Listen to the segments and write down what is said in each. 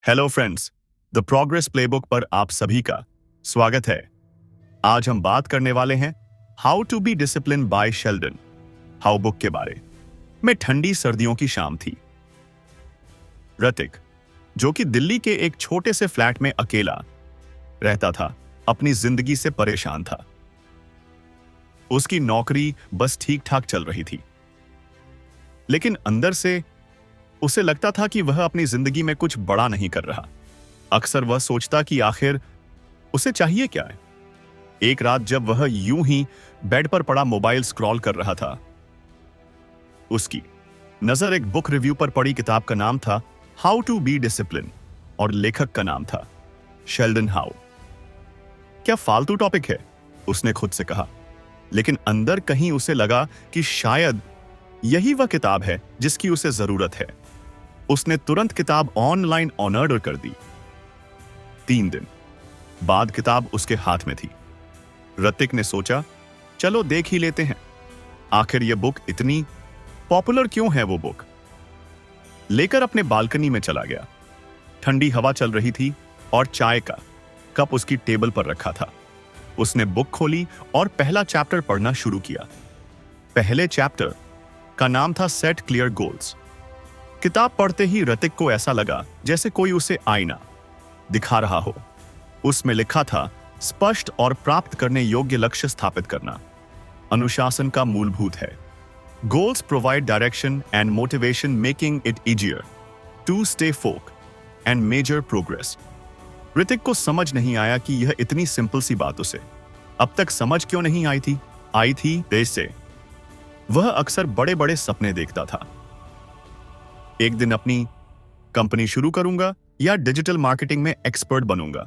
Hello friends, the progress playbook पर आप सभी का स्वागत है। आज हम बात करने वाले हैं how to be discipline by Sheldon how book के बारे में। ठंडी सर्दियों की शाम थी। ऋतिक, जो कि दिल्ली के एक छोटे से फ्लैट में अकेला रहता था, अपनी जिंदगी से परेशान था। उसकी नौकरी बस ठीक ठाक चल रही थी, लेकिन अंदर से उसे लगता था कि वह अपनी जिंदगी में कुछ बड़ा नहीं कर रहा। अक्सर वह सोचता कि आखिर उसे चाहिए क्या है। एक रात जब वह यूं ही बेड पर पड़ा मोबाइल स्क्रॉल कर रहा था, उसकी नजर एक बुक रिव्यू पर पड़ी। किताब का नाम था हाउ टू बी डिसिप्लिन और लेखक का नाम था शेल्डन हाउ। क्या फालतू टॉपिक है, उसने खुद से कहा, लेकिन अंदर कहीं उसे लगा कि शायद यही वह किताब है जिसकी उसे जरूरत है। उसने तुरंत किताब ऑनलाइन ऑर्डर कर दी। 3 दिन बाद किताब उसके हाथ में थी। ऋतिक ने सोचा, चलो देख ही लेते हैं, आखिर यह बुक इतनी पॉपुलर क्यों है। वो बुक लेकर अपने बालकनी में चला गया। ठंडी हवा चल रही थी और चाय का कप उसकी टेबल पर रखा था। उसने बुक खोली और पहला चैप्टर पढ़ना शुरू किया। पहले चैप्टर का नाम था सेट क्लियर गोल्स। किताब पढ़ते ही ऋतिक को ऐसा लगा जैसे कोई उसे आईना दिखा रहा हो। उसमें लिखा था, स्पष्ट और प्राप्त करने योग्य लक्ष्य स्थापित करना अनुशासन का मूलभूत है। Goals provide direction and motivation, making it easier to stay focus and measure progress. Hrithik को समझ नहीं आया कि यह इतनी सिंपल सी बात उसे अब तक समझ क्यों नहीं आई थी देश से। वह अक्सर बड़े बड़े सपने देखता था, एक दिन अपनी कंपनी शुरू करूंगा या डिजिटल मार्केटिंग में एक्सपर्ट बनूंगा,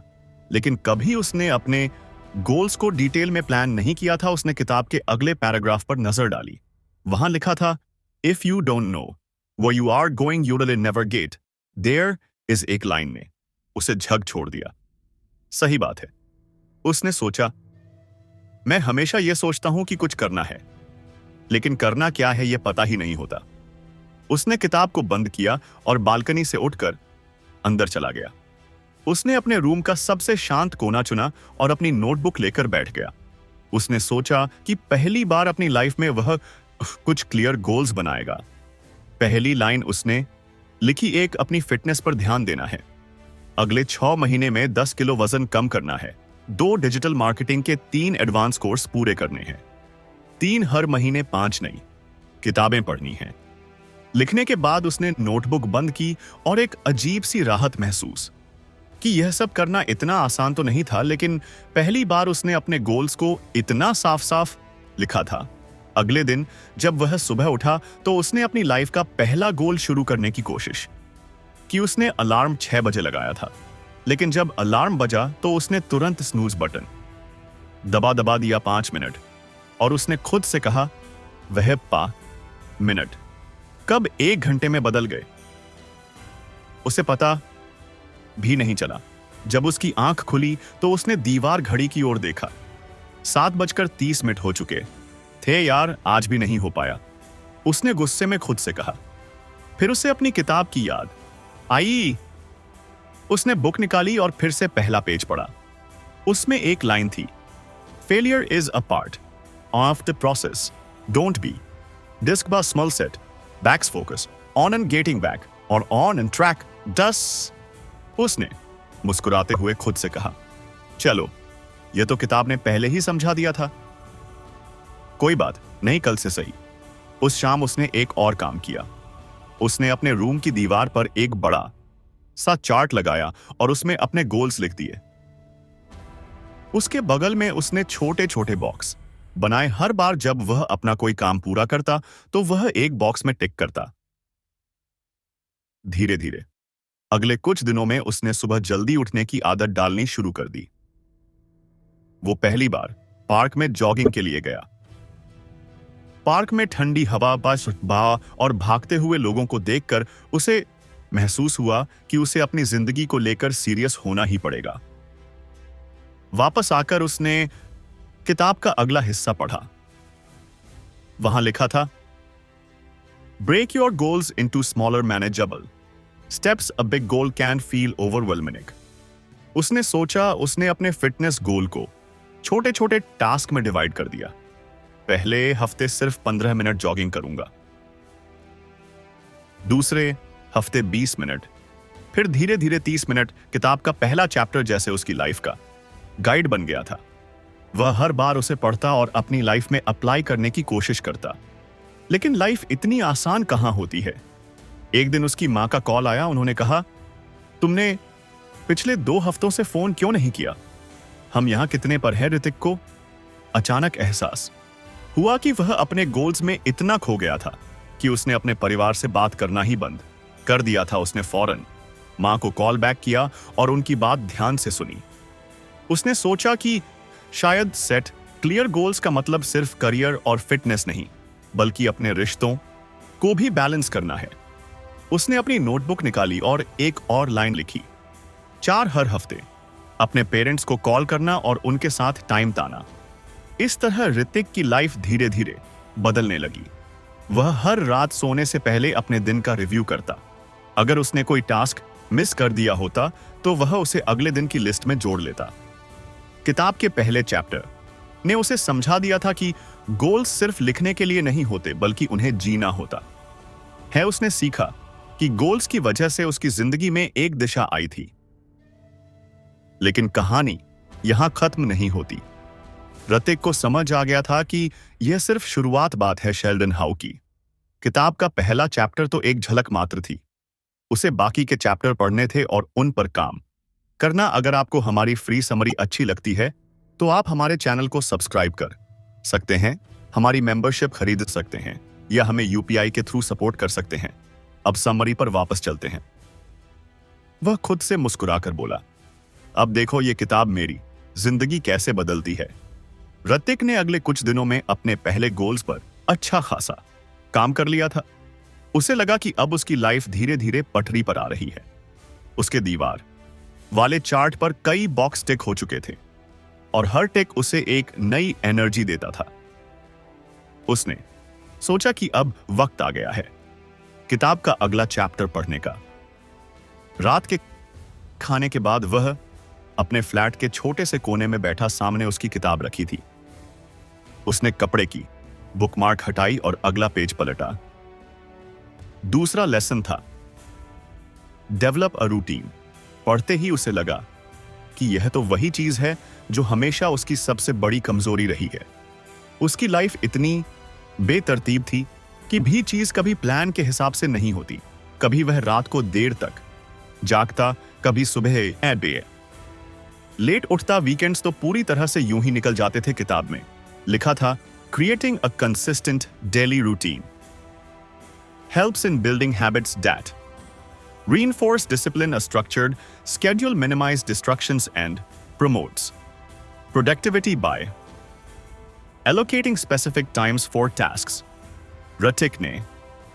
लेकिन कभी उसने अपने गोल्स को डिटेल में प्लान नहीं किया था। उसने किताब के अगले पैराग्राफ पर नजर डाली। वहां लिखा था, if you don't know where you are going you will never get there is. एक लाइन ने उसे झक छोड़ दिया। सही बात है, उसने सोचा। मैं हमेशा यह सोचता हूं कि कुछ करना है, लेकिन करना क्या है यह पता ही नहीं होता। उसने किताब को बंद किया और बालकनी से उठकर अंदर चला गया। उसने अपने रूम का सबसे शांत कोना चुना और अपनी नोटबुक लेकर बैठ गया। उसने सोचा कि पहली बार अपनी लाइफ में वह कुछ क्लियर गोल्स बनाएगा। पहली लाइन उसने लिखी, एक, अपनी फिटनेस पर ध्यान देना है। अगले 6 महीने में 10 किलो वजन कम करना है। 2 डिजिटल मार्केटिंग के 3 एडवांस कोर्स पूरे करने हैं। 3 हर महीने 5 नई किताबें पढ़नी हैं। लिखने के बाद उसने नोटबुक बंद की और एक अजीब सी राहत महसूस कि यह सब करना इतना आसान तो नहीं था, लेकिन पहली बार उसने अपने गोल्स को इतना साफ साफ लिखा था। अगले दिन जब वह सुबह उठा तो उसने अपनी लाइफ का पहला गोल शुरू करने की कोशिश की। उसने अलार्म 6 बजे लगाया था, लेकिन जब अलार्म बजा तो उसने तुरंत स्नूज बटन दबा दिया 5 मिनट, और उसने खुद से कहा, वह मिनट कब 1 घंटे में बदल गए उसे पता भी नहीं चला। जब उसकी आंख खुली तो उसने दीवार घड़ी की ओर देखा। 7:30 हो चुके थे। यार, आज भी नहीं हो पाया, उसने गुस्से में खुद से कहा। फिर उसे अपनी किताब की याद आई। उसने बुक निकाली और फिर से पहला पेज पढ़ा। उसमें एक लाइन थी, failure is a part of the process, don't be discouraged by small setbacks focus on and getting back और ऑन एंड ट्रैक डस। उसने मुस्कुराते हुए खुद से कहा, चलो, यह तो किताब ने पहले ही समझा दिया था, कोई बात नहीं, कल से सही। उस शाम उसने एक और काम किया। उसने अपने रूम की दीवार पर एक बड़ा सा चार्ट लगाया और उसमें अपने गोल्स लिख दिए। उसके बगल में उसने छोटे छोटे बॉक्स बनाए। हर बार जब वह अपना कोई काम पूरा करता तो वह एक बॉक्स में टिक करता। धीरे धीरे अगले कुछ दिनों में उसने सुबह जल्दी उठने की आदत डालनी शुरू कर दी। वो पहली बार पार्क में जॉगिंग के लिए गया। पार्क में ठंडी हवा, बा और भागते हुए लोगों को देखकर उसे महसूस हुआ कि उसे अपनी जिंदगी को लेकर सीरियस होना ही पड़ेगा। वापस आकर उसने किताब का अगला हिस्सा पढ़ा। वहां लिखा था, break your goals into smaller manageable steps a big goal can feel overwhelming. उसने सोचा, उसने अपने फिटनेस गोल को छोटे छोटे टास्क में डिवाइड कर दिया। पहले हफ्ते सिर्फ 15 मिनट जॉगिंग करूंगा, दूसरे हफ्ते 20 मिनट, फिर धीरे धीरे 30 मिनट। किताब का पहला चैप्टर जैसे उसकी लाइफ का गाइड बन गया था। वह हर बार उसे पढ़ता और अपनी लाइफ में अप्लाई करने की कोशिश करता। लेकिन लाइफ इतनी आसान कहां होती है। एक दिन उसकी मां का कॉल आया। उन्होंने कहा, तुमने पिछले 2 हफ्तों से फोन क्यों नहीं किया? हम यहां कितने पर है ऋतिक को? अचानक एहसास हुआ कि वह अपने गोल्स में इतना खो गया था कि उसने अपने परिवार से बात करना ही बंद कर दिया था। उसने फौरन मां को कॉल बैक किया और उनकी बात ध्यान से सुनी। उसने सोचा कि शायद सेट क्लियर गोल्स का मतलब सिर्फ करियर और फिटनेस नहीं, बल्कि अपने रिश्तों को भी बैलेंस करना है। उसने अपनी नोटबुक निकाली और एक और लाइन लिखी, 4 हर हफ्ते अपने पेरेंट्स को कॉल करना और उनके साथ टाइम ताना। इस तरह ऋतिक की लाइफ धीरे धीरे बदलने लगी। वह हर रात सोने से पहले अपने दिन का रिव्यू करता। अगर उसने कोई टास्क मिस कर दिया होता तो वह उसे अगले दिन की लिस्ट में जोड़ लेता। किताब के पहले चैप्टर ने उसे समझा दिया था कि गोल्स सिर्फ लिखने के लिए नहीं होते, बल्कि उन्हें जीना होता है। उसने सीखा कि गोल्स की वजह से उसकी जिंदगी में एक दिशा आई थी। लेकिन कहानी यहां खत्म नहीं होती। ऋतिक को समझ आ गया था कि यह सिर्फ शुरुआत बात है शेल्डन हाउ की। किताब का पहला चैप्टर तो एक झलक मात्र थी। उसे बाकी के चैप्टर पढ़ने थे और उन पर काम करना। अगर आपको हमारी फ्री समरी अच्छी लगती है तो आप हमारे चैनल को सब्सक्राइब कर सकते हैं, हमारी मेंबरशिप खरीद सकते हैं या हमें यूपीआई के थ्रू सपोर्ट कर सकते हैं। अब समरी पर वापस चलते हैं। वह खुद से मुस्कुराकर बोला, अब देखो ये किताब मेरी जिंदगी कैसे बदलती है। ऋतिक ने अगले कुछ दिनों में अपने पहले गोल्स पर अच्छा खासा काम कर लिया था। उसे लगा कि अब उसकी लाइफ धीरे धीरे पटरी पर आ रही है। उसके दीवार वाले चार्ट पर कई बॉक्स टिक हो चुके थे और हर टिक उसे एक नई एनर्जी देता था। उसने सोचा कि अब वक्त आ गया है किताब का अगला चैप्टर पढ़ने का। रात के खाने के बाद वह अपने फ्लैट के छोटे से कोने में बैठा, सामने उसकी किताब रखी थी। उसने कपड़े की बुकमार्क हटाई और अगला पेज पलटा। दूसरा लेसन था डेवलप अ रूटीन। पढ़ते ही उसे लगा कि यह तो वही चीज है जो हमेशा उसकी सबसे बड़ी कमजोरी रही है। उसकी लाइफ इतनी बेतरतीब थी कि भी चीज कभी प्लान के हिसाब से नहीं होती। कभी वह रात को देर तक जागता, कभी सुबह लेट उठता। वीकेंड्स तो पूरी तरह से यूं ही निकल जाते थे। किताब में लिखा था, creating a consistent daily routine helps in building habits that reinforce discipline. A structured schedule minimize distractions and promotes productivity by allocating specific times for tasks. Hrithik ने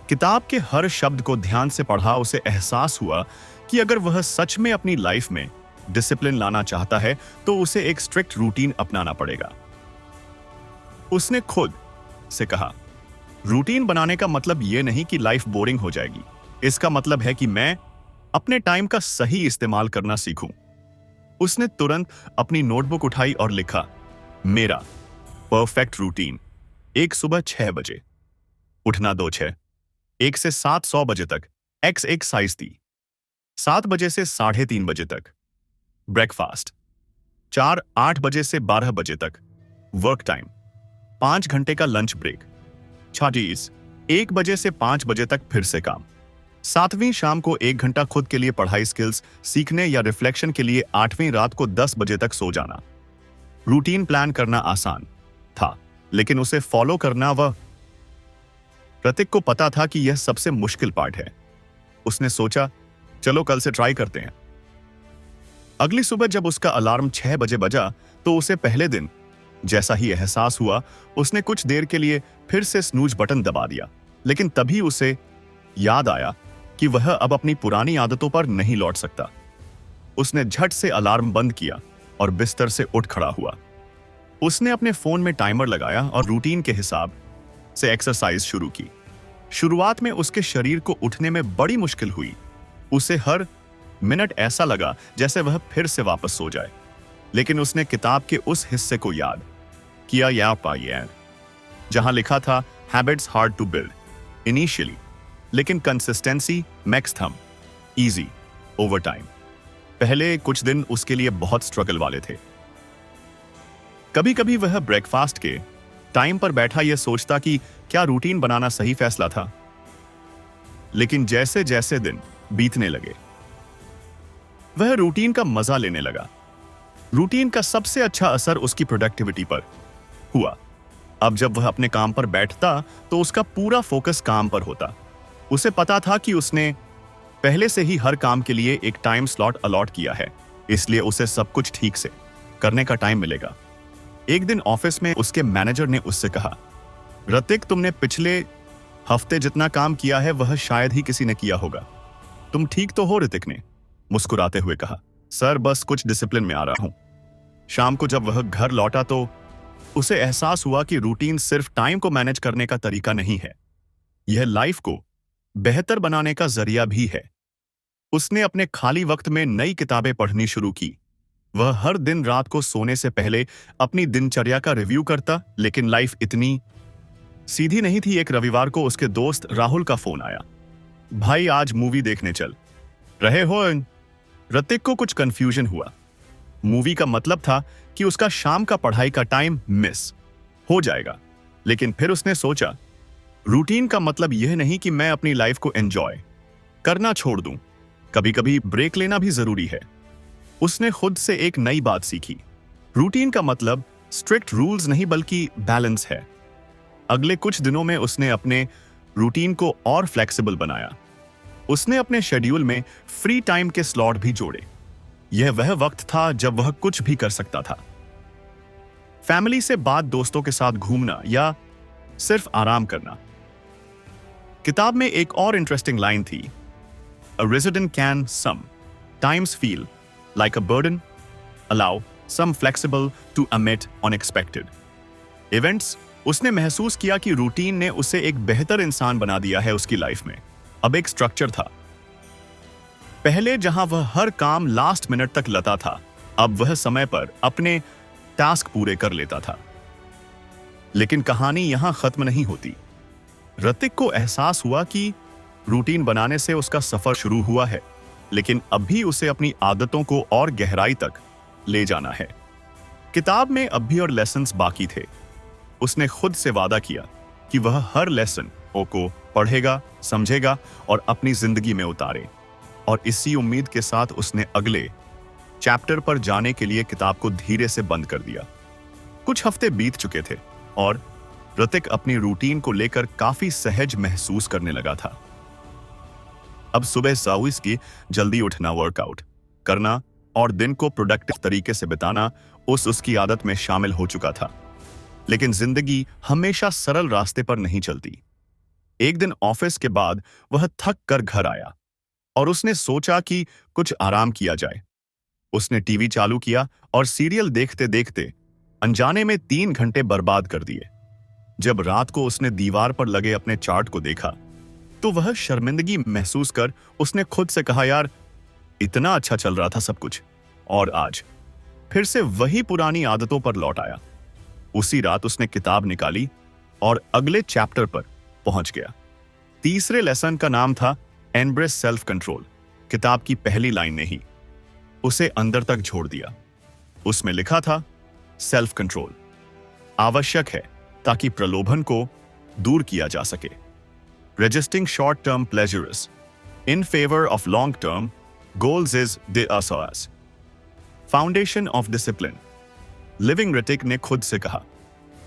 किताब के हर शब्द को ध्यान से पढ़ा। उसे एहसास हुआ कि अगर वह सच में अपनी लाइफ में डिसिप्लिन लाना चाहता है तो उसे एक स्ट्रिक्ट रूटीन अपनाना पड़ेगा। उसने खुद से कहा, रूटीन बनाने का मतलब यह नहीं कि लाइफ बोरिंग हो जाएगी। इसका मतलब है कि मैं अपने टाइम का सही इस्तेमाल करना सीखूं। उसने तुरंत अपनी नोटबुक उठाई और लिखा, मेरा परफेक्ट रूटीन, 1 सुबह 6 बजे उठना, 2 6 1 से 7 100 बजे तक एक्सरसाइज दी, 7 बजे से 3:30 बजे तक ब्रेकफास्ट, 4 8 बजे से 12 बजे तक वर्क टाइम, 5 घंटे का लंच ब्रेक, 1 बजे से 5 बजे तक फिर से काम, 7वीं शाम को 1 घंटा खुद के लिए पढ़ाई, स्किल्स सीखने या रिफ्लेक्शन के लिए, 8वीं रात को 10 बजे तक सो जाना। रूटीन प्लान करना आसान था, लेकिन उसे फॉलो करना, वह ऋतिक को पता था कि यह सबसे मुश्किल पार्ट है। उसने सोचा, चलो कल से ट्राई करते हैं। अगली सुबह जब उसका अलार्म 6 बजे बजा तो उसे पहले दिन जैसा ही एहसास हुआ। उसने कुछ देर के लिए फिर से स्नूज बटन दबा दिया, लेकिन तभी उसे याद आया कि वह अब अपनी पुरानी आदतों पर नहीं लौट सकता। उसने झट से अलार्म बंद किया और बिस्तर से उठ खड़ा हुआ। उसने अपने फोन में टाइमर लगाया और रूटीन के हिसाब से एक्सरसाइज शुरू की। शुरुआत में उसके शरीर को उठने में बड़ी मुश्किल हुई, उसे हर मिनट ऐसा लगा जैसे वह फिर से वापस सो जाए। लेकिन उसने किताब के उस हिस्से को याद किया या पाया जहां लिखा था habits hard to build initially लेकिन consistency makes them easy over time. पहले कुछ दिन उसके लिए बहुत स्ट्रगल वाले थे। कभी कभी वह ब्रेकफास्ट के टाइम पर बैठा यह सोचता कि क्या रूटीन बनाना सही फैसला था। लेकिन जैसे जैसे दिन बीतने लगे वह रूटीन का मजा लेने लगा। रूटीन का सबसे अच्छा असर उसकी प्रोडक्टिविटी पर हुआ। अब जब वह अपने काम पर बैठता तो उसका पूरा फोकस काम पर होता। उसे पता था कि उसने पहले से ही हर काम के लिए एक टाइम स्लॉट अलॉट किया है, इसलिए उसे सब कुछ ठीक से करने का टाइम मिलेगा। एक दिन ऑफिस में उसके मैनेजर ने उससे कहा, ऋतिक, तुमने पिछले हफ्ते जितना काम किया है वह शायद ही किसी ने किया होगा। तुम ठीक तो हो? ऋतिक ने मुस्कुराते हुए कहा, सर बस कुछ डिसिप्लिन में आ रहा हूं। शाम को जब वह घर लौटा तो उसे एहसास हुआ कि रूटीन सिर्फ टाइम को मैनेज करने का तरीका नहीं है, यह लाइफ को बेहतर बनाने का जरिया भी है। उसने अपने खाली वक्त में नई किताबें पढ़नी शुरू की। वह हर दिन रात को सोने से पहले अपनी दिनचर्या का रिव्यू करता, लेकिन लाइफ इतनी सीधी नहीं थी। एक रविवार को उसके दोस्त राहुल का फोन आया, भाई आज मूवी देखने चल रहे हो? ऋतिक को कुछ कंफ्यूजन हुआ। मूवी का मतलब था कि उसका शाम का पढ़ाई का टाइम मिस हो जाएगा। लेकिन फिर उसने सोचा, रूटीन का मतलब यह नहीं कि मैं अपनी लाइफ को एंजॉय करना छोड़ दूं, कभी कभी ब्रेक लेना भी जरूरी है। उसने खुद से एक नई बात सीखी, रूटीन का मतलब स्ट्रिक्ट रूल्स नहीं बल्कि बैलेंस है। अगले कुछ दिनों में उसने अपने रूटीन को और फ्लेक्सिबल बनाया। उसने अपने शेड्यूल में फ्री टाइम के स्लॉट भी जोड़े। यह वह वक्त था जब वह कुछ भी कर सकता था, फैमिली से बात, दोस्तों के साथ घूमना या सिर्फ आराम करना। किताब में एक और इंटरेस्टिंग लाइन थी, A resident can sometimes feel like a burden, allow some flexible to omit unexpected events। उसने महसूस किया कि रूटीन ने उसे एक बेहतर इंसान बना दिया है उसकी लाइफ में। अब एक स्ट्रक्चर था। पहले जहां वह हर काम लास्ट मिनट तक लता था, अब वह समय पर अपने टास्क पूरे कर लेता था। लेकिन कहानी यहां खत्म नहीं होती। ऋतिक को एहसास हुआ कि रूटीन बनाने से उसका सफर शुरू हुआ है, लेकिन अब भी उसे अपनी आदतों को और गहराई तक ले जाना है। किताब में अब भी और लेसन्स बाकी थे। उसने खुद से वादा किया कि वह हर लेसन को पढ़ेगा, समझेगा और अपनी जिंदगी में उतारे। और इसी उम्मीद के साथ उसने अगले चैप्टर पर जाने के लिए किताब को धीरे से बंद कर दिया। कुछ हफ्ते बीत चुके थे और ऋतिक अपनी रूटीन को लेकर काफी सहज महसूस करने लगा था। अब सुबह साउस की जल्दी उठना, वर्कआउट करना और दिन को प्रोडक्टिव तरीके से बिताना उसकी आदत में शामिल हो चुका था। लेकिन जिंदगी हमेशा सरल रास्ते पर नहीं चलती। एक दिन ऑफिस के बाद वह थक कर घर आया और उसने सोचा कि कुछ आराम किया जाए। उसने टीवी चालू किया और सीरियल देखते देखते अनजाने में 3 घंटे बर्बाद कर दिए। जब रात को उसने दीवार पर लगे अपने चार्ट को देखा तो वह शर्मिंदगी महसूस कर उसने खुद से कहा, यार इतना अच्छा चल रहा था सब कुछ, और आज फिर से वही पुरानी आदतों पर लौट आया। उसी रात उसने किताब निकाली और अगले चैप्टर पर पहुंच गया। तीसरे लेसन का नाम था एम्ब्रेस सेल्फ कंट्रोल। किताब की पहली लाइन ने ही उसे अंदर तक झोड़ दिया। उसमें लिखा था, सेल्फ कंट्रोल आवश्यक है ताकि प्रलोभन को दूर किया जा सके। Resisting short-term pleasures in favor of long-term goals is the asas foundation of discipline। Living Hrithik ने खुद से कहा,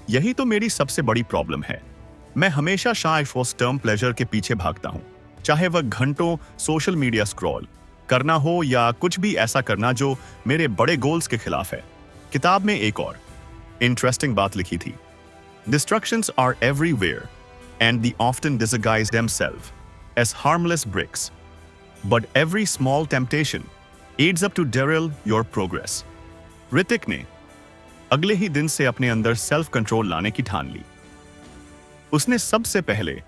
यही तो मेरी सबसे बड़ी प्रॉब्लम है। मैं हमेशा शॉर्ट टर्म प्लेजर के पीछे भागता हूं, चाहे वह घंटों सोशल मीडिया स्क्रॉल करना हो या कुछ भी ऐसा करना जो मेरे बड़े गोल्स के खिलाफ है। किताब में एक और इंटरेस्टिंग बात लिखी थी, Distractions are everywhere and they often disguise themselves as harmless bricks, but every small temptation aids up to derail your progress। Hrithik ने अगले ही दिन से अपने अंदर सेल्फ कंट्रोल लाने की ठान ली। उसने सबसे पहले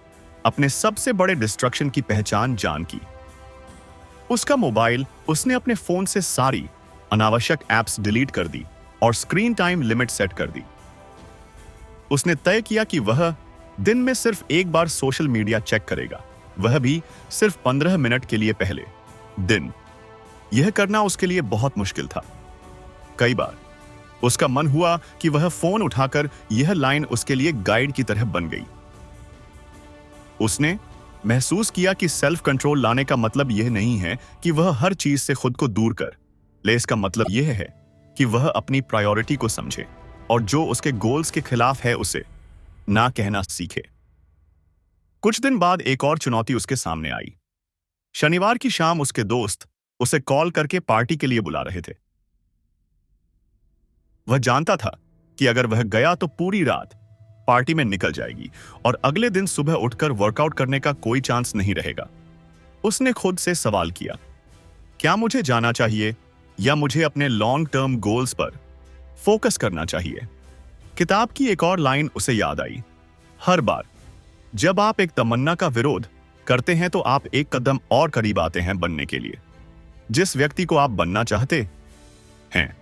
अपने सबसे बड़े डिस्ट्रक्शन की पहचान जान की। उसका मोबाइल उसने अपने फोन से सारी अनावश्यक एप्स डिलीट कर दी और स्क्रीन टाइम लिमिट सेट कर दी। उसने तय किया कि वह दिन में सिर्फ एक बार सोशल मीडिया चेक करेगा, वह भी सिर्फ 15 मिनट के लिए पहले दिन। यह करना उसके लिए बहुत मुश्किल था। कई बार उसका मन हुआ कि वह फोन उठाकर यह लाइन उसके लिए गाइड की तरह बन गई। उसने महसूस किया कि सेल्फ कंट्रोल लाने का मतलब यह नहीं है कि वह हर चीज से खुद को दूर कर ले। इसका मतलब यह है कि वह अपनी प्रायोरिटी को समझे और जो उसके गोल्स के खिलाफ है उसे ना कहना सीखे। कुछ दिन बाद एक और चुनौती उसके सामने आई। शनिवार की शाम उसके दोस्त उसे कॉल करके पार्टी के लिए बुला रहे थे। वह जानता था कि अगर वह गया तो पूरी रात पार्टी में निकल जाएगी और अगले दिन सुबह उठकर वर्कआउट करने का कोई चांस नहीं रहेगा। उसने खुद से सवाल किया, क्या मुझे जाना चाहिए या मुझे अपने लॉन्ग टर्म गोल्स पर फोकस करना चाहिए? किताब की एक और लाइन उसे याद आई, हर बार जब आप एक तमन्ना का विरोध करते हैं तो आप एक कदम और करीब आते हैं बनने के लिए जिस व्यक्ति को आप बनना चाहते हैं।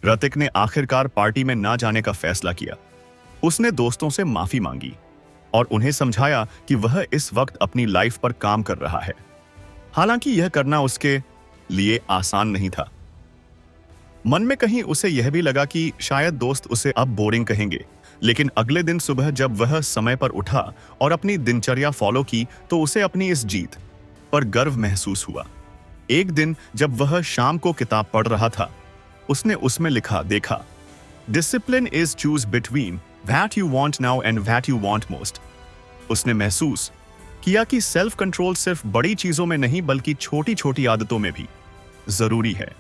ऋतिक ने आखिरकार पार्टी में ना जाने का फैसला किया। उसने दोस्तों से माफी मांगी और उन्हें समझाया कि वह इस वक्त अपनी लाइफ पर काम कर रहा है। हालांकि यह करना उसके लिए आसान नहीं था। मन में कहीं उसे यह भी लगा कि शायद दोस्त उसे अब बोरिंग कहेंगे, लेकिन अगले दिन सुबह जब वह समय पर उठा और अपनी दिनचर्या फॉलो की तो उसे अपनी इस जीत पर गर्व महसूस हुआ। एक दिन जब वह शाम को किताब पढ़ रहा था, उसने उसमें लिखा देखा, discipline is choose between that you want now and that you want most. उसने महसूस किया कि सेल्फ कंट्रोल सिर्फ बड़ी चीजों में नहीं बल्कि छोटी छोटी आदतों में भी जरूरी है।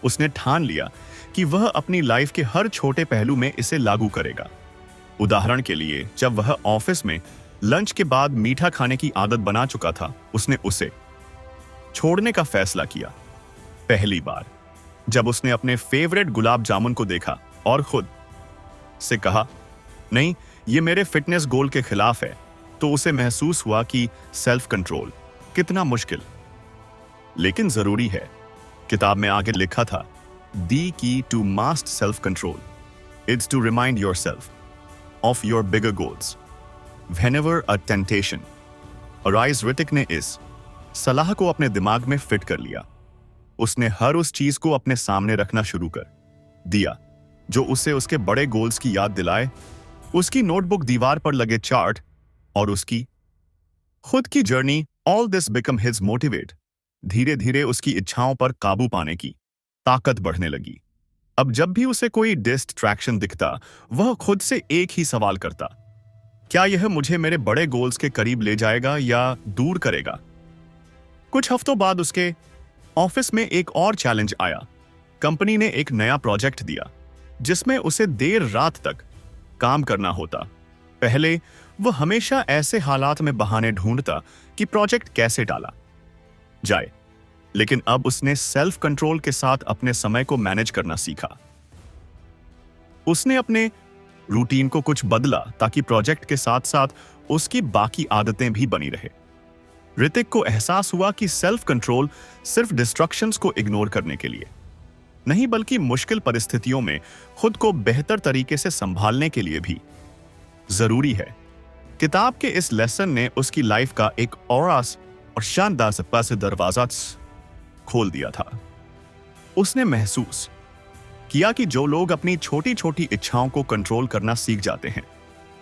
उसने ठान लिया कि वह अपनी लाइफ के हर छोटे पहलू में इसे लागू करेगा। उदाहरण के लिए, जब वह ऑफिस में लंच के बाद मीठा खाने की आदत बना चुका था, उसने उसे छोड़ने का फैसला किया। पहली बार जब उसने अपने फेवरेट गुलाब जामुन को देखा और खुद से कहा, नहीं, ये मेरे फिटनेस गोल के खिलाफ है, तो उसे महसूस हुआ कि सेल्फ कंट्रोल कितना मुश्किल लेकिन जरूरी है। किताब में आगे लिखा था, the key to master self control it's to remind yourself of your bigger goals whenever a temptation arise. Hrithik ने इस सलाह को अपने दिमाग में फिट कर लिया। उसने हर उस चीज को अपने सामने रखना शुरू कर दिया जो उसे उसके बड़े गोल्स की याद दिलाए। उसकी नोटबुक, दीवार पर लगे चार्ट और उसकी खुद की journey, all this become his motivate. धीरे धीरे उसकी इच्छाओं पर काबू पाने की ताकत बढ़ने लगी। अब जब भी उसे कोई डिस्ट्रैक्शन दिखता, वह खुद से एक ही सवाल करता, क्या यह मुझे मेरे बड़े गोल्स के करीब ले जाएगा या दूर करेगा? कुछ हफ्तों बाद उसके ऑफिस में एक और चैलेंज आया। कंपनी ने एक नया प्रोजेक्ट दिया जिसमें उसे देर रात तक काम करना होता। पहले वह हमेशा ऐसे हालात में बहाने ढूंढता कि प्रोजेक्ट कैसे टाला जाए, लेकिन अब उसने सेल्फ कंट्रोल के साथ अपने समय को मैनेज करना सीखा। उसने अपने रूटीन को कुछ बदला ताकि प्रोजेक्ट के साथ साथ उसकी बाकी आदतें भी बनी रहे। ऋतिक को एहसास हुआ कि सेल्फ कंट्रोल सिर्फ डिस्ट्रक्शंस को इग्नोर करने के लिए नहीं बल्कि मुश्किल परिस्थितियों में खुद को बेहतर तरीके से संभालने के लिए भी जरूरी है। किताब के इस लेसन ने उसकी लाइफ का एक और शानदार सपा से दरवाजा खोल दिया था। उसने महसूस किया कि जो लोग अपनी छोटी छोटी इच्छाओं को कंट्रोल करना सीख जाते हैं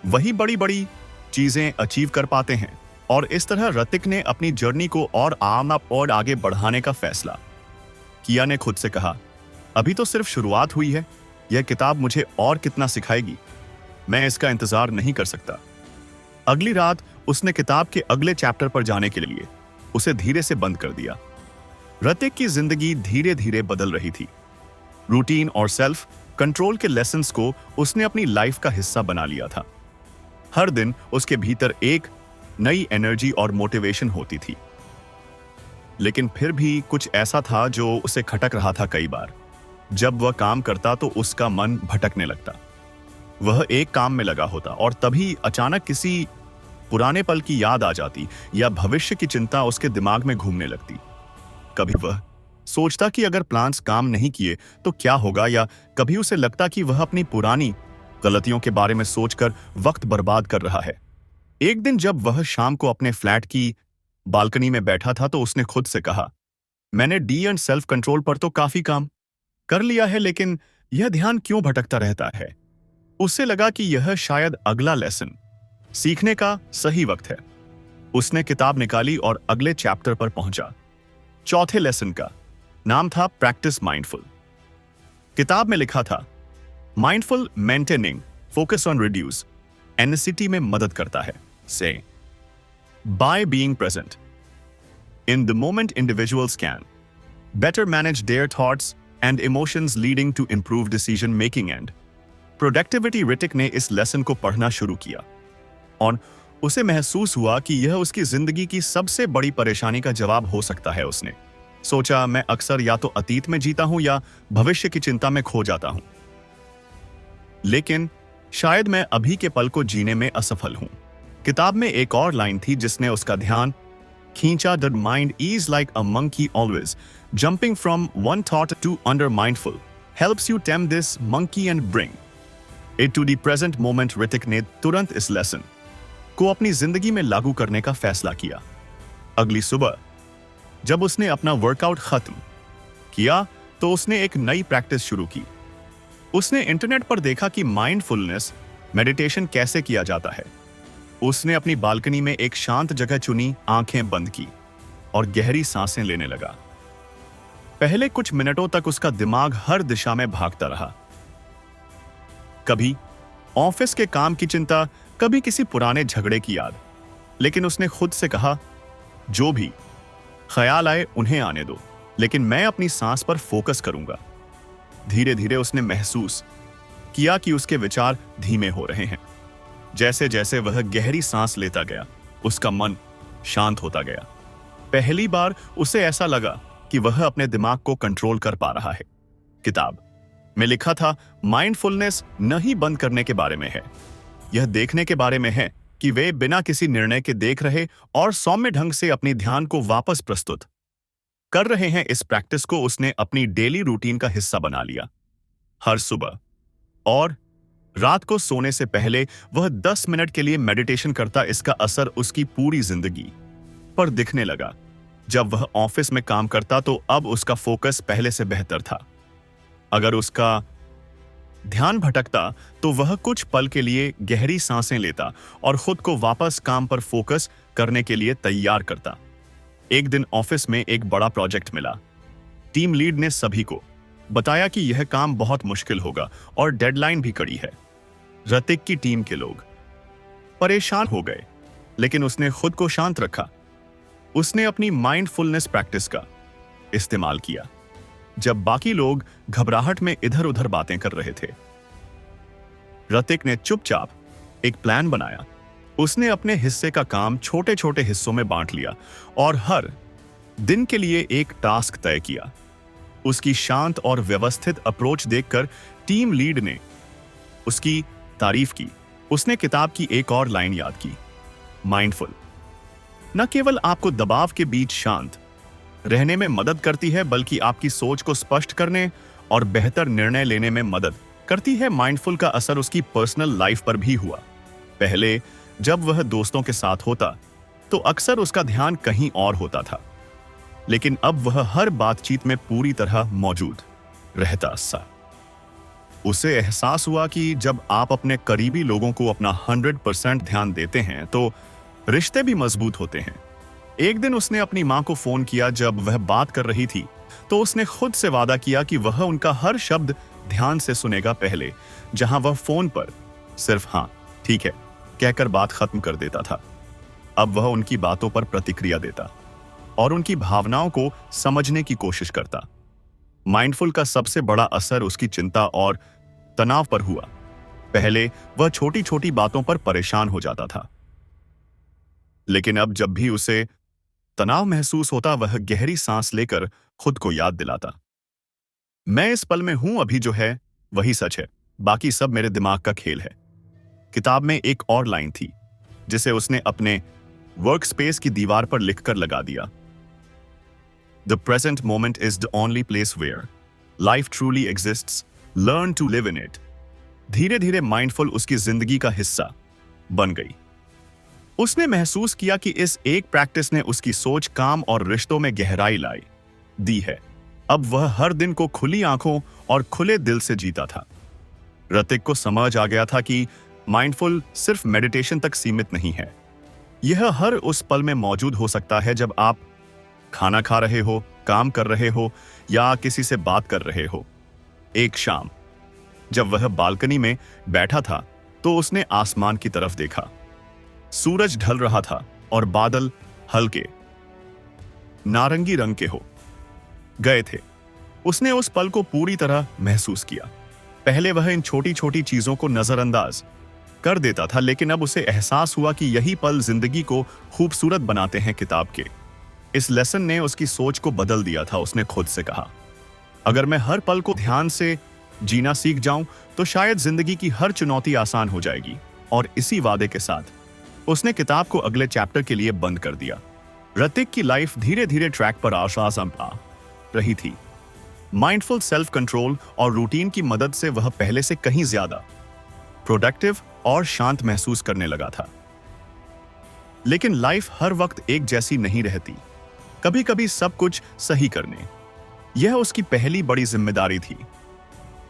वही बड़ी बड़ी चीजें अचीव कर पाते हैं। और इस तरह ऋतिक ने अपनी जर्नी को और आगे बढ़ाने का फैसला किया। ने खुद से कहा, अभी तो सिर्फ शुरुआत हुई है, यह किताब मुझे और कितना सिखाएगी, मैं इसका इंतजार नहीं कर सकता। अगली रात उसने किताब के अगले चैप्टर पर जाने के लिए उसे धीरे से बंद कर दिया। ऋतिक की जिंदगी धीरे धीरे बदल रही थी। रूटीन और सेल्फ कंट्रोल के लेसन्स को उसने अपनी लाइफ का हिस्सा बना लिया था। हर दिन उसके भीतर एक नई एनर्जी और मोटिवेशन होती थी, लेकिन फिर भी कुछ ऐसा था जो उसे खटक रहा था। कई बार जब वह काम करता तो उसका मन भटकने लगता। वह एक काम में लगा होता और तभी अचानक किसी पुराने पल की याद आ जाती या भविष्य की चिंता उसके दिमाग में घूमने लगती। कभी वह सोचता कि अगर प्लान्स काम नहीं किए तो क्या होगा, या कभी उसे लगता कि वह अपनी पुरानी गलतियों के बारे में सोचकर वक्त बर्बाद कर रहा है। एक दिन जब वह शाम को अपने फ्लैट की बालकनी में बैठा था तो उसने खुद से कहा, मैंने डी एंड सेल्फ कंट्रोल पर तो काफी काम कर लिया है, लेकिन यह ध्यान क्यों भटकता रहता है। उसे लगा कि यह शायद अगला लेसन सीखने का सही वक्त है। उसने किताब निकाली और अगले चैप्टर पर पहुंचा। चौथे लेसन का नाम था प्रैक्टिस माइंडफुल। किताब में लिखा था, mindful maintaining focus on reduce anxiety में मदद करता है से by being present in the moment individuals can better manage their thoughts and emotions leading to improved decision making and productivity। Hrithik ने इस लेसन को पढ़ना शुरू किया और उसे महसूस हुआ कि यह उसकी जिंदगी की सबसे बड़ी परेशानी का जवाब हो सकता है। उसने सोचा, मैं अक्सर या तो अतीत में जीता हूं या भविष्य की चिंता में खो जाता हूं, लेकिन शायद मैं अभी के पल को जीने में असफल हूं। किताब में एक और लाइन थी जिसने उसका ध्यान खींचा, the mind is like a monkey always jumping from one thought to another। mindful helps you tame this monkey and bring it to the present moment। Hrithik ने तुरंत इस लेसन को अपनी जिंदगी में लागू करने का फैसला किया। अगली सुबह जब उसने अपना वर्कआउट खत्म किया तो उसने एक नई प्रैक्टिस शुरू की। उसने इंटरनेट पर देखा कि माइंडफुलनेस मेडिटेशन कैसे किया जाता है। उसने अपनी बालकनी में एक शांत जगह चुनी, आंखें बंद की और गहरी सांसें लेने लगा। पहले कुछ मिनटों तक उसका दिमाग हर दिशा में भागता रहा, कभी ऑफिस के काम की चिंता, कभी किसी पुराने झगड़े की याद। लेकिन उसने खुद से कहा, जो भी ख्याल आए उन्हें आने दो, लेकिन मैं अपनी सांस पर फोकस करूंगा। धीरे धीरे उसने महसूस किया कि उसके विचार धीमे हो रहे हैं। जैसे जैसे वह गहरी सांस लेता गया, उसका मन शांत होता गया। पहली बार उसे ऐसा लगा कि वह अपने दिमाग को कंट्रोल कर पा रहा है। किताब में लिखा था, माइंडफुलनेस नहीं बंद करने के बारे में है, यह देखने के बारे में है कि वे बिना किसी निर्णय के देख रहे और सौम्य ढंग से अपनी ध्यान को वापस प्रस्तुत कर रहे हैं। इस प्रैक्टिस को उसने अपनी डेली रूटीन का हिस्सा बना लिया। हर सुबह और रात को सोने से पहले वह 10 मिनट के लिए मेडिटेशन करता। इसका असर उसकी पूरी जिंदगी पर दिखने लगा। जब वह ऑफिस में काम करता तो अब उसका फोकस पहले से बेहतर था। अगर उसका ध्यान भटकता तो वह कुछ पल के लिए गहरी सांसें लेता और खुद को वापस काम पर फोकस करने के लिए तैयार करता। एक दिन ऑफिस में एक बड़ा प्रोजेक्ट मिला। टीम लीड ने सभी को बताया कि यह काम बहुत मुश्किल होगा और डेडलाइन भी कड़ी है। ऋतिक की टीम के लोग परेशान हो गए, लेकिन उसने खुद को शांत रखा। उसने अपनी माइंडफुलनेस प्रैक्टिस का इस्तेमाल किया। जब बाकी लोग घबराहट में इधर उधर बातें कर रहे थे, ऋतिक ने चुपचाप एक प्लान बनाया। उसने अपने हिस्से का काम छोटे छोटे हिस्सों में बांट लिया और हर दिन के लिए एक टास्क तय किया। उसकी शांत और व्यवस्थित अप्रोच देखकर टीम लीड ने उसकी तारीफ की। उसने किताब की एक और लाइन याद की, माइंडफुल न केवल आपको दबाव के बीच शांत रहने में मदद करती है, बल्कि आपकी सोच को स्पष्ट करने और बेहतर निर्णय लेने में मदद करती है। माइंडफुल का असर उसकी पर्सनल लाइफ पर भी हुआ। पहले जब वह दोस्तों के साथ होता तो अक्सर उसका ध्यान कहीं और होता था, लेकिन अब वह हर बातचीत में पूरी तरह मौजूद रहता सा। उसे एहसास हुआ कि जब आप अपने करीबी लोगों को अपना 100% ध्यान देते हैं तो रिश्ते भी मजबूत होते हैं। एक दिन उसने अपनी मां को फोन किया। जब वह बात कर रही थी तो उसने खुद से वादा किया कि वह उनका हर शब्द ध्यान से सुनेगा। पहले जहां वह फोन पर सिर्फ हाँ ठीक है कहकर बात खत्म कर देता था, अब वह उनकी बातों पर प्रतिक्रिया देता और उनकी भावनाओं को समझने की कोशिश करता। माइंडफुल का सबसे बड़ा असर उसकी चिंता और तनाव पर हुआ। पहले वह छोटी छोटी बातों पर परेशान हो जाता था, लेकिन अब जब भी उसे तनाव महसूस होता वह गहरी सांस लेकर खुद को याद दिलाता, मैं इस पल में हूं, अभी जो है वही सच है, बाकी सब मेरे दिमाग का खेल है। किताब में एक और लाइन थी जिसे उसने अपने वर्क स्पेस की दीवार पर लिखकर लगा दिया, The present moment is the only place where life truly exists. Learn to live in it. धीरे धीरे माइंडफुल उसकी जिंदगी का हिस्सा बन गई। उसने महसूस किया कि इस एक प्रैक्टिस ने उसकी सोच, काम और रिश्तों में गहराई लाई दी है। अब वह हर दिन को खुली आंखों और खुले दिल से जीता था। ऋतिक को समझ आ गया था कि माइंडफुल सिर्फ मेडिटेशन तक सीमित नहीं है। यह हर उस पल में मौजूद हो सकता है जब आप खाना खा रहे हो, काम कर रहे हो या किसी से बात कर रहे हो। एक शाम जब वह बालकनी में बैठा था तो उसने आसमान की तरफ देखा। सूरज ढल रहा था और बादल हल्के नारंगी रंग के हो गए थे। उसने उस पल को पूरी तरह महसूस किया। पहले वह इन छोटी छोटी चीजों को नजरअंदाज कर देता था, लेकिन अब उसे एहसास हुआ कि यही पल जिंदगी को खूबसूरत बनाते हैं किताब के। इस लेसन ने उसकी सोच को बदल दिया था। उसने खुद से कहा, अगर मैं हर पल को ध्यान से जीना सीख जाऊं तो शायद जिंदगी की हर चुनौती आसान हो जाएगी। और इसी वादे के साथ उसने किताब को अगले चैप्टर के लिए बंद कर दिया। ऋतिक की लाइफ धीरे धीरे ट्रैक पर आसाम आ रही थी। माइंडफुल सेल्फ कंट्रोल और रूटीन की मदद से वह पहले से कहीं ज्यादा प्रोडक्टिव और शांत महसूस करने लगा था। लेकिन लाइफ हर वक्त एक जैसी नहीं रहती। कभी कभी सब कुछ सही करने, यह उसकी पहली बड़ी जिम्मेदारी थी।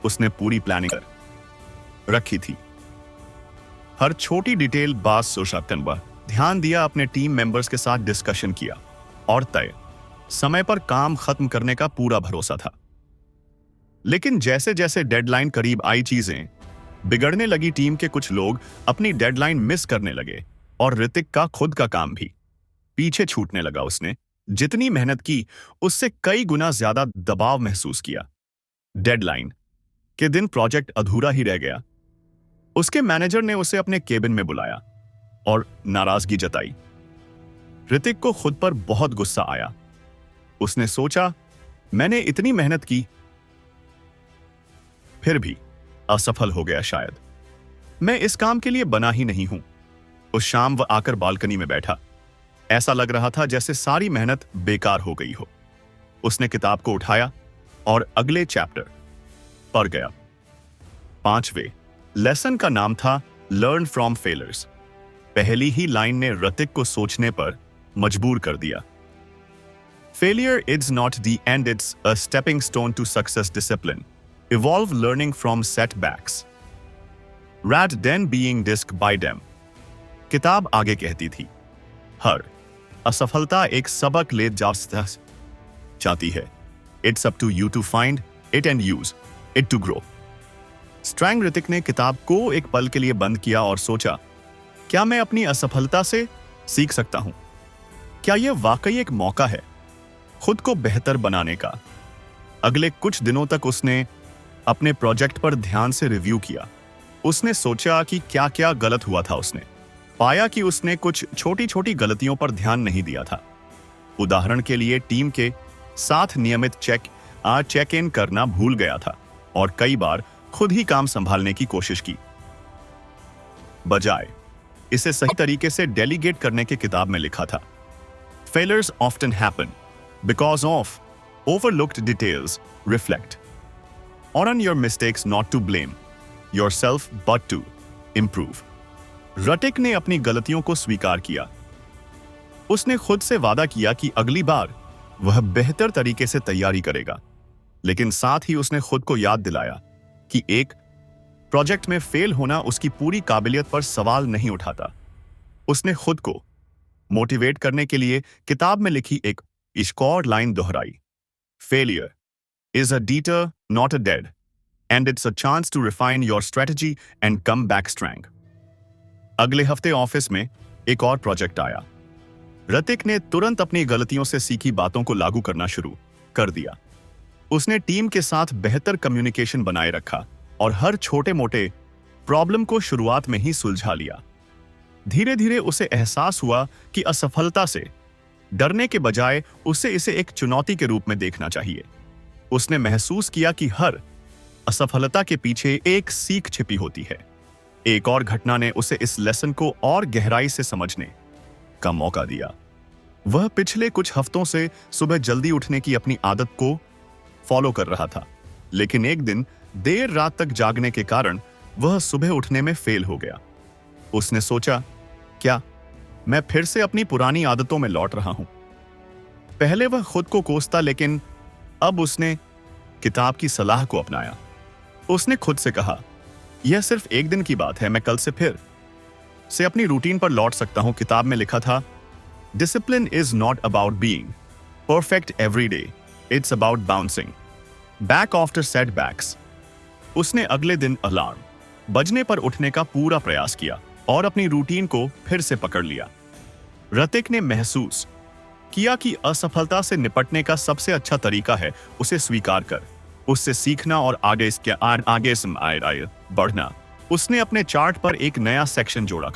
उसने पूरी प्लानिंग कर रखी थी। हर छोटी डिटेल बात सोचा, ध्यान दिया, अपने टीम मेंबर्स के साथ डिस्कशन किया और तय समय पर काम खत्म करने का पूरा भरोसा था। लेकिन जैसे जैसे डेडलाइन करीब आई, चीजें बिगड़ने लगी। टीम के कुछ लोग अपनी डेडलाइन मिस करने लगे और ऋतिक का खुद का काम भी पीछे छूटने लगा। उसने जितनी मेहनत की उससे कई गुना ज्यादा दबाव महसूस किया। डेडलाइन के दिन प्रोजेक्ट अधूरा ही रह गया। उसके मैनेजर ने उसे अपने केबिन में बुलाया और नाराजगी जताई। ऋतिक को खुद पर बहुत गुस्सा आया। उसने सोचा, मैंने इतनी मेहनत की फिर भी असफल हो गया। शायद मैं इस काम के लिए बना ही नहीं हूं। उस शाम वह आकर बालकनी में बैठा। ऐसा लग रहा था जैसे सारी मेहनत बेकार हो गई हो। उसने किताब को उठाया और अगले चैप्टर पर गया। 5वें लेसन का नाम था लर्न फ्रॉम फेलियर्स। पहली ही लाइन ने ऋतिक को सोचने पर मजबूर कर दिया। Failure is not the end, it's a stepping stone to success. Discipline. Evolve learning from setbacks rather than being disc by them. किताब आगे कहती थी, हर असफलता एक सबक ले जाती है। It's up to you to find it and use it to grow. Strang Hrithik ने किताब को एक पल के लिए बंद किया और सोचा, क्या मैं अपनी असफलता से सीख सकता हूं? क्या यह वाकई एक मौका है खुद को बेहतर बनाने का? अगले कुछ दिनों तक उसने अपने प्रोजेक्ट पर ध्यान से रिव्यू किया। उसने सोचा कि क्या क्या गलत हुआ था। उसने पाया कि उसने कुछ छोटी छोटी गलतियों पर ध्यान नहीं दिया था। उदाहरण के लिए टीम के साथ नियमित चेक इन करना भूल गया था और कई बार खुद ही काम संभालने की कोशिश की बजाय इसे सही तरीके से डेलीगेट करने के किताब में लिखा था। Failures often happen because of overlooked details. Reflect on your mistakes, not to blame yourself but to improve. Hrithik ने अपनी गलतियों को स्वीकार किया। उसने खुद से वादा किया कि अगली बार वह बेहतर तरीके से तैयारी करेगा। लेकिन साथ ही उसने खुद को याद दिलाया कि एक प्रोजेक्ट में फेल होना उसकी पूरी काबिलियत पर सवाल नहीं उठाता। उसने खुद को मोटिवेट करने के लिए किताब में लिखी एक और लाइन दोहराई, failure is a detour not a dead end it's a chance to refine your strategy and come back strong. अगले हफ्ते ऑफिस में एक और प्रोजेक्ट आया। ऋतिक ने तुरंत अपनी गलतियों से सीखी बातों को लागू करना शुरू कर दिया। उसने टीम के साथ बेहतर कम्युनिकेशन बनाए रखा और हर छोटे मोटे प्रॉब्लम को शुरुआत में ही सुलझा लिया। धीरे धीरे उसे एहसास हुआ कि असफलता से डरने के बजाय उसे इसे एक चुनौती के रूप में देखना चाहिए। उसने महसूस किया कि हर असफलता के पीछे एक सीख छिपी होती है। एक और घटना ने उसे इस लेसन को और गहराई से समझने का मौका दिया। वह पिछले कुछ हफ्तों से सुबह जल्दी उठने की अपनी आदत को फॉलो कर रहा था, लेकिन एक दिन देर रात तक जागने के कारण वह सुबह उठने में फेल हो गया। उसने सोचा, क्या मैं फिर से अपनी पुरानी आदतों में लौट रहा हूं? पहले वह खुद को कोसता, लेकिन अब उसने किताब की सलाह को अपनाया। उसने खुद से कहा, यह सिर्फ एक दिन की बात है, मैं कल से फिर से अपनी रूटीन पर लौट सकता हूं। किताब में लिखा था, discipline is not about being perfect every day, it's about bouncing back after setbacks. उसने अगले दिन अलार्म बजने पर उठने का पूरा प्रयास किया और अपनी रूटीन को फिर से पकड़ लिया। ऋतिक ने महसूस किया कि असफलता से निपटने का सबसे अच्छा तरीका है उसे स्वीकार कर, उससे सीखना और आगे बढ़ना। उसने अपने चार्ट पर एक नया सेक्शन जोड़ा,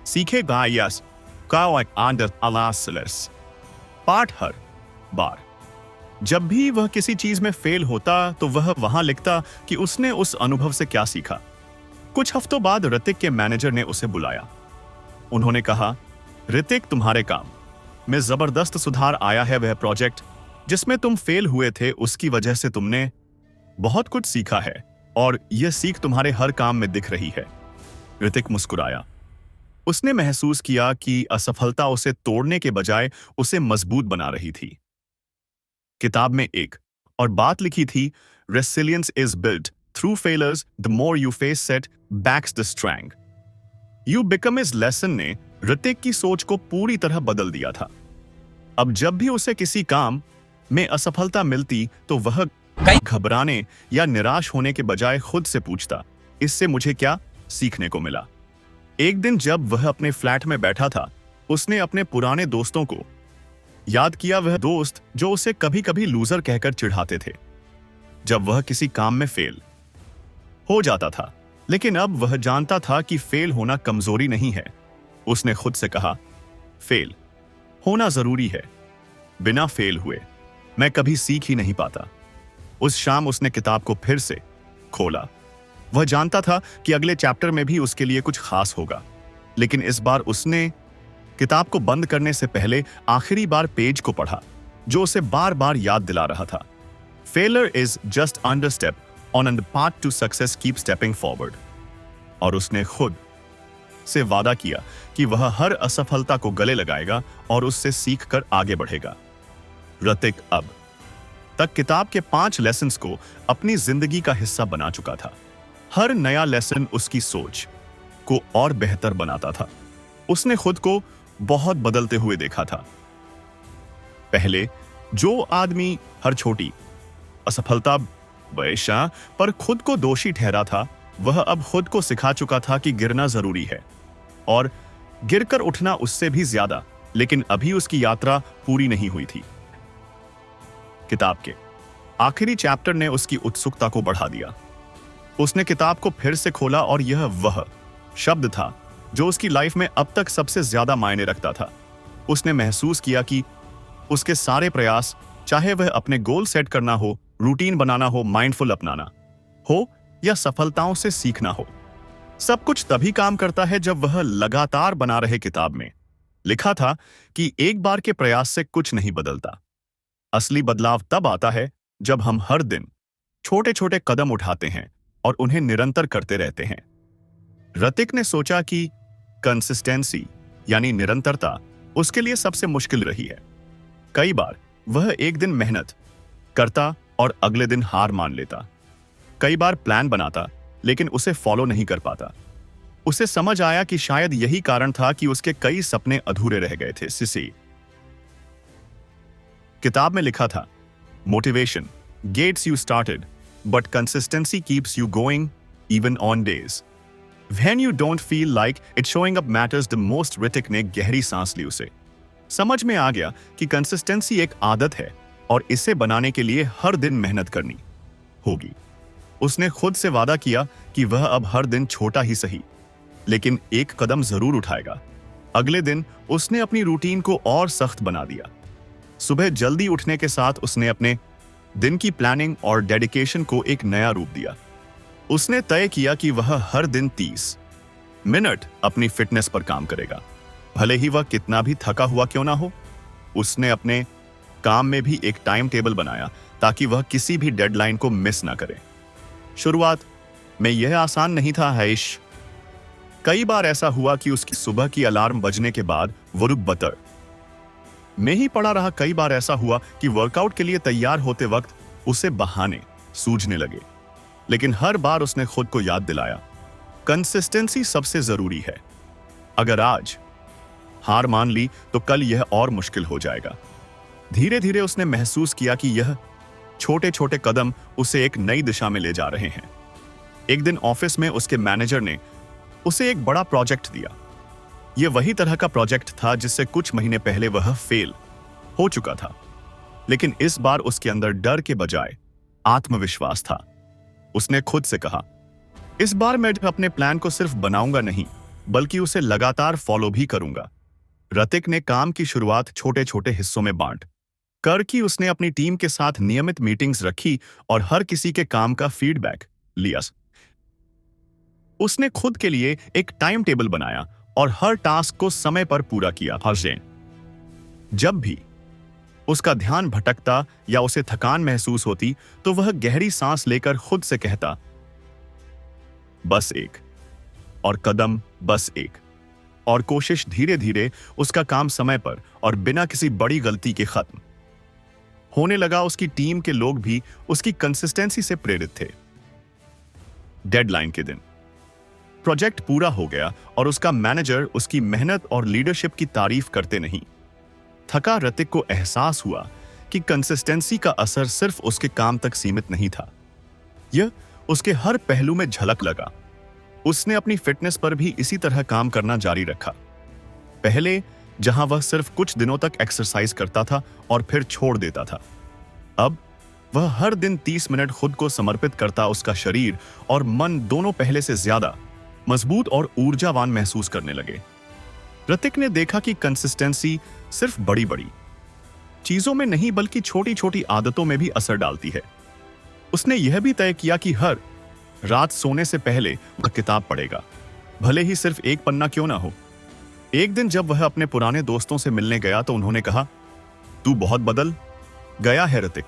सीखेगा यस पाठ। हर बार जब भी वह किसी चीज में फेल होता तो वह वहां लिखता कि उसने उस अनुभव से क्या सीखा। कुछ हफ्तों बाद ऋतिक के मैनेजर ने उसे बुलाया। उन्होंने कहा, ऋतिक, तुम्हारे काम में जबरदस्त सुधार आया है। वह प्रोजेक्ट जिसमें तुम फेल हुए थे उसकी वजह से तुमने बहुत कुछ सीखा है और यह सीख तुम्हारे हर काम में दिख रही है। ऋतिक मुस्कुराया। उसने महसूस किया कि असफलता उसे तोड़ने के बजाय उसे मजबूत बना रही थी। किताब में एक और बात लिखी थी, resilience is built through failures, the more you face setbacks the strength you become. इस लेसन ने ऋतिक की सोच को पूरी तरह बदल दिया था। अब जब भी उसे किसी काम में असफलता मिलती तो वह घबराने या निराश होने के बजाय खुद से पूछता, इससे मुझे क्या सीखने को मिला। एक दिन जब वह अपने फ्लैट में बैठा था, उसने अपने पुराने दोस्तों को याद किया, वह दोस्त जो उसे कभी कभी लूजर कहकर चिढ़ाते थे जब वह किसी काम में फेल हो जाता था। लेकिन अब वह जानता था कि फेल होना कमजोरी नहीं है। उसने खुद से कहा, फेल होना जरूरी है, बिना फेल हुए मैं कभी सीख ही नहीं पाता। उस शाम उसने किताब को फिर से खोला। वह जानता था कि अगले चैप्टर में भी उसके लिए कुछ खास होगा, लेकिन इस बार उसने किताब को बंद करने से पहले आखिरी बार पेज को पढ़ा जो उसे बार बार याद दिला रहा था, failure is just another step on the path to success, keep stepping forward. और उसने खुद से वादा किया कि वह हर असफलता को गले लगाएगा और उससे सीखकर आगे बढ़ेगा। ऋतिक अब तक किताब के 5 लेसन्स को अपनी जिंदगी का हिस्सा बना चुका था। हर नया लेसन उसकी सोच को और बेहतर बनाता था। उसने खुद को बहुत बदलते हुए देखा था। पहले जो आदमी हर छोटी असफलता बेशा पर खुद को दोषी ठहरा था, वह अब खुद को सिखा चुका था कि गिरना जरूरी है और गिरकर उठना उससे भी ज्यादा। लेकिन अभी उसकी यात्रा पूरी नहीं हुई थी। किताब के आखिरी चैप्टर ने उसकी उत्सुकता को बढ़ा दिया। उसने किताब को फिर से खोला और यह वह शब्द था जो उसकी लाइफ में अब तक सबसे ज्यादा मायने रखता था। उसने महसूस किया कि उसके सारे प्रयास, चाहे वह अपने गोल सेट करना हो, रूटीन बनाना हो, माइंडफुल अपनाना हो या सफलताओं से सीखना हो, सब कुछ तभी काम करता है जब वह लगातार बना रहे। किताब में लिखा था कि एक बार के प्रयास से कुछ नहीं बदलता। असली बदलाव तब आता है जब हम हर दिन छोटे छोटे कदम उठाते हैं और उन्हें निरंतर करते रहते हैं। ऋतिक ने सोचा कि कंसिस्टेंसी यानी निरंतरता उसके लिए सबसे मुश्किल रही है। कई बार वह एक दिन मेहनत करता और अगले दिन हार मान लेता। कई बार प्लान बनाता लेकिन उसे फॉलो नहीं कर पाता। उसे समझ आया कि शायद यही कारण था कि उसके कई सपने अधूरे रह गए थे। सिसी किताब में लिखा था, motivation gets you started but consistency keeps you going even on days when you don't feel like it showing up matters the most. Hrithik ने गहरी सांस ली। उसे समझ में आ गया कि कंसिस्टेंसी एक आदत है और इसे बनाने के लिए हर दिन मेहनत करनी होगी। उसने खुद से वादा किया कि वह अब हर दिन छोटा ही सही लेकिन एक कदम जरूर उठाएगा। अगले दिन उसने अपनी रूटीन को और सख्त बना दिया। सुबह जल्दी उठने के साथ उसने अपने दिन की प्लानिंग और डेडिकेशन को एक नया रूप दिया। उसने तय किया कि वह हर दिन 30 मिनट अपनी फिटनेस पर काम करेगा, भले ही वह कितना भी थका हुआ क्यों ना हो। उसने अपने काम में भी एक टाइम टेबल बनाया ताकि वह किसी भी डेडलाइन को मिस ना करे। शुरुआत में यह आसान नहीं था हैश। कई बार ऐसा हुआ कि उसकी सुबह की अलार्म बजने के बाद वो रुक बतर में ही पड़ा रहा। कई बार ऐसा हुआ कि वर्कआउट के लिए तैयार होते वक्त उसे बहाने सूझने लगे, लेकिन हर बार उसने खुद को याद दिलाया, कंसिस्टेंसी सबसे जरूरी है। अगर आज हार मान ली तो कल यह और मुश्किल हो जाएगा। धीरे धीरे उसने महसूस किया कि यह छोटे छोटे कदम उसे एक नई दिशा में ले जा रहे हैं। एक दिन ऑफिस में उसके मैनेजर ने उसे एक बड़ा प्रोजेक्ट दिया। यह वही तरह का प्रोजेक्ट था जिससे कुछ महीने पहले वह फेल हो चुका था, लेकिन इस बार उसके अंदर डर के बजाय आत्मविश्वास था। उसने खुद से कहा, इस बार मैं अपने प्लान को सिर्फ बनाऊंगा नहीं, बल्कि उसे लगातार फॉलो भी करूंगा। ऋतिक ने काम की शुरुआत छोटे छोटे हिस्सों में बांट कर की। उसने अपनी टीम के साथ नियमित मीटिंग्स रखी और हर किसी के काम का फीडबैक लिया। उसने खुद के लिए एक टाइम टेबल बनाया और हर टास्क को समय पर पूरा किया। जब भी उसका ध्यान भटकता या उसे थकान महसूस होती तो वह गहरी सांस लेकर खुद से कहता, बस एक और कदम, बस एक और कोशिश। धीरे धीरे उसका काम समय पर और बिना किसी बड़ी गलती के खत्म होने लगा। उसकी टीम के लोग भी उसकी कंसिस्टेंसी से प्रेरित थे। डेडलाइन के दिन प्रोजेक्ट पूरा हो गया और उसका मैनेजर उसकी मेहनत और लीडरशिप की तारीफ करते नहीं थका। ऋतिक को एहसास हुआ कि कंसिस्टेंसी का असर सिर्फ उसके काम तक सीमित नहीं था, यह उसके हर पहलू में झलक लगा। उसने अपनी फिटनेस पर भी इसी तरह काम करना जारी रखा। पहले जहां वह सिर्फ कुछ दिनों तक एक्सरसाइज करता था और फिर छोड़ देता था, अब वह हर दिन 30 मिनट खुद को समर्पित करता। उसका शरीर और मन दोनों पहले से ज्यादा मजबूत और ऊर्जावान महसूस करने लगे। ऋतिक ने देखा कि कंसिस्टेंसी सिर्फ बड़ी बड़ी चीजों में नहीं बल्कि छोटी छोटी आदतों में भी असर डालती है। उसने यह भी तय किया कि हर रात सोने से पहले वह किताब पढ़ेगा, भले ही सिर्फ एक पन्ना क्यों ना हो। एक दिन जब वह अपने पुराने दोस्तों से मिलने गया तो उन्होंने कहा, तू बहुत बदल गया है ऋतिक।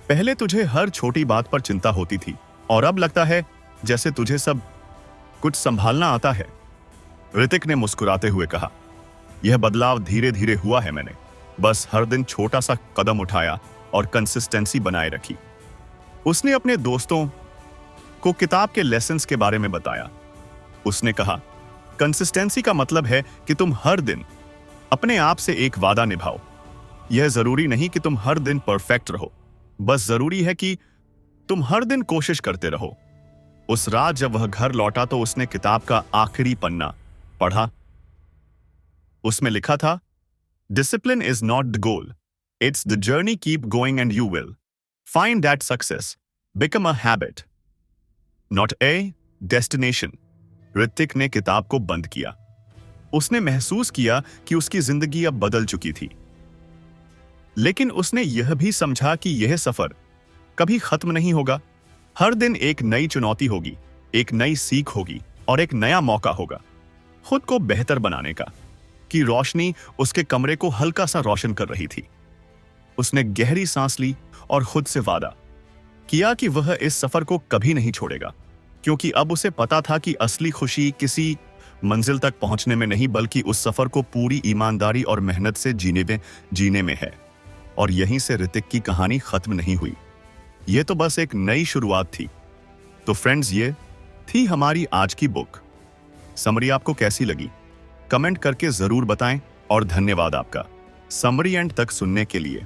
पहले तुझे हर छोटी बात पर चिंता होती थी और अब लगता है जैसे तुझे सब कुछ संभालना आता है। ऋतिक ने मुस्कुराते हुए कहा, यह बदलाव धीरे धीरे हुआ है। मैंने बस हर दिन छोटा सा कदम उठाया और कंसिस्टेंसी बनाए रखी। उसने अपने दोस्तों को किताब के लेसन्स के बारे में बताया। उसने कहा, कंसिस्टेंसी का मतलब है कि तुम हर दिन अपने आप से एक वादा निभाओ। यह जरूरी नहीं कि तुम हर दिन परफेक्ट रहो, बस जरूरी है कि तुम हर दिन कोशिश करते रहो। उस रात जब वह घर लौटा तो उसने किताब का आखिरी पन्ना पढ़ा। उसमें लिखा था, discipline is not the goal, it's the journey, keep going and you will find that success become a habit not a destination. Hrithik ने किताब को बंद किया। उसने महसूस किया कि उसकी जिंदगी अब बदल चुकी थी, लेकिन उसने यह भी समझा कि यह सफर कभी खत्म नहीं होगा। हर दिन एक नई चुनौती होगी, एक नई सीख होगी और एक नया मौका होगा खुद को बेहतर बनाने का। कि रोशनी उसके कमरे को हल्का सा रोशन कर रही थी। उसने गहरी सांस ली और खुद से वादा किया कि वह इस सफर को कभी नहीं छोड़ेगा, क्योंकि अब उसे पता था कि असली खुशी किसी मंजिल तक पहुंचने में नहीं बल्कि उस सफर को पूरी ईमानदारी और मेहनत से जीने में है। और यहीं से ऋतिक की कहानी खत्म नहीं हुई, यह तो बस एक नई शुरुआत थी। तो फ्रेंड्स, ये थी हमारी आज की बुक समरी। आपको कैसी लगी कमेंट करके जरूर बताएं और धन्यवाद आपका समरी एंड तक सुनने के लिए।